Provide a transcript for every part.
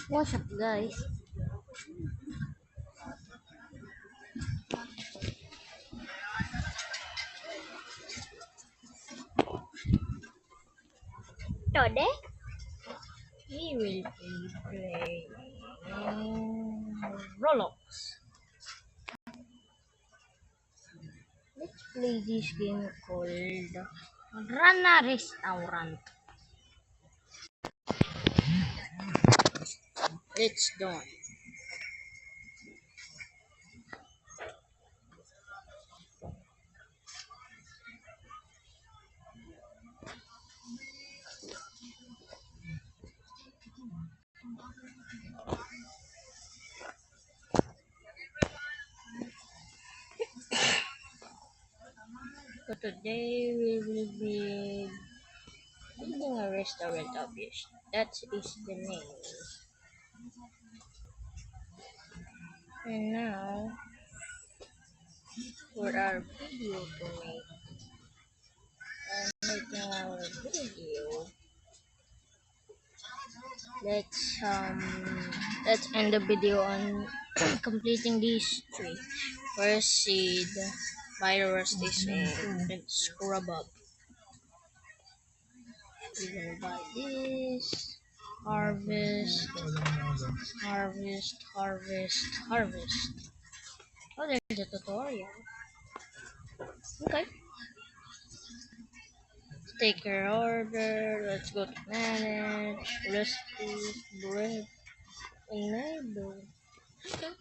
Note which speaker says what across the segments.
Speaker 1: What's up, guys? Today we will be playing Roblox. Let's play this game called Rana Restaurant. Let's do it. So today we will be building a restaurant, obviously. That is the name. And now for our video to make. Making our video. Let's end the video on completing these three. First seed, virus this and scrub up. We can buy this. Harvest, harvest, harvest, harvest. Oh, there's a tutorial. Okay. Take your order. Let's go to manage, recipes, bread, enable. Okay.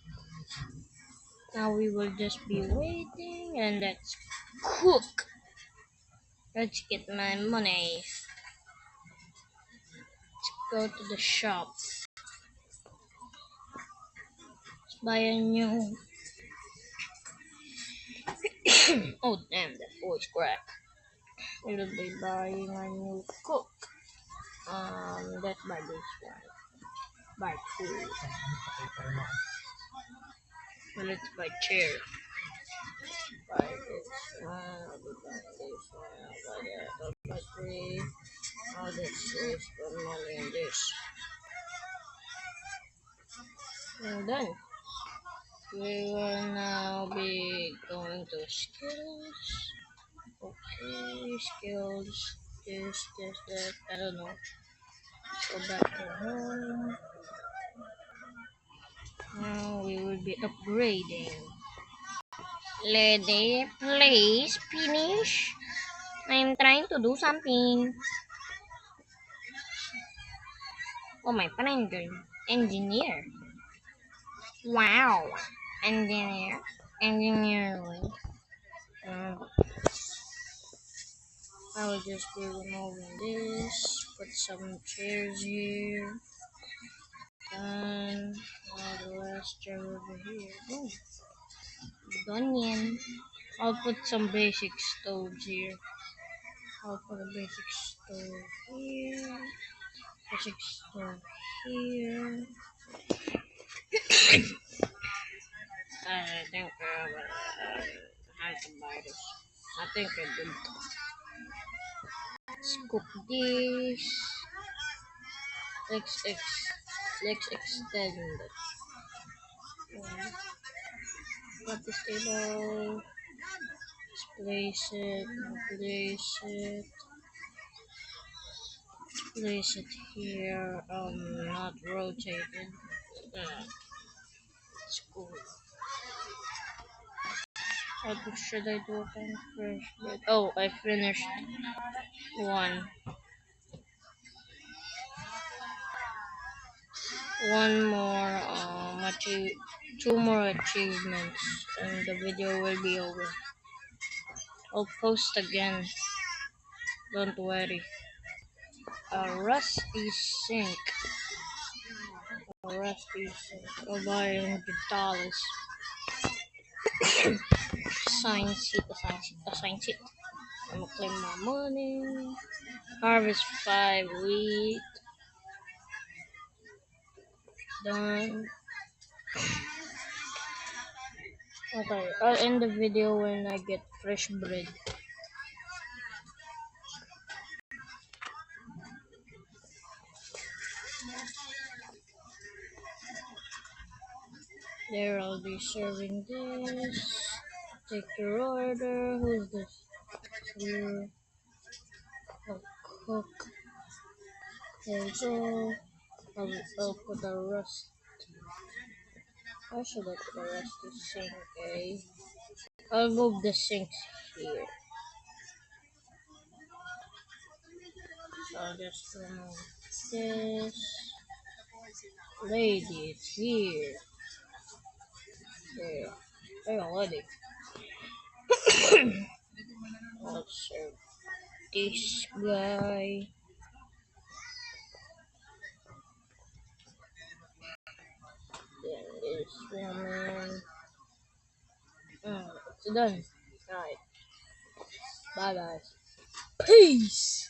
Speaker 1: Now we will just be waiting and let's cook. Let's get my money. Go to the shop. Let's buy a new. Oh damn, that voice crack. We'll be buying a new cook. Let's buy this one. Buy two. So let's buy chair. Buy this one. I'll be buying this one. I'll buy that. I'll buy three. I'll just waste the money on this. And done. We will now be going to skills. Okay, skills. This, that. I don't know. Go back to home. Now we will be upgrading. Lady, please finish. I'm trying to do something. Oh, my friend, engineer. Wow, engineer. I will just be removing this. Put some chairs here. Done. Now the last chair over here. Oh, done yan. I'll put some basic stoves here. I'll put a basic stove here. Basic stove here. I think I had to buy this. I think I did. Scoop this. Let's extend it. Got this table. Place it. Place it. Place it here. Not rotated. It's cool. What should I do again? Fresh bread. Oh, I finished one. One more, two more achievements, and the video will be over. I'll post again. Don't worry. A rusty sink. A rusty sink. I'll buy $100. Assign seat. I'm gonna claim my money. Harvest 5 wheat. Done. Okay, I'll end the video when I get fresh bread. There, I'll be serving this. Take your order. Who's this? You. I'll cook. There you go. I'll put the rest. Why should I put the rest to sink, eh? I'll move the sinks here. So I'll just remove this. Lady, it's here. There. Hey, already. I'll serve this guy. Then this woman. It's done. Alright. Bye, guys. Peace.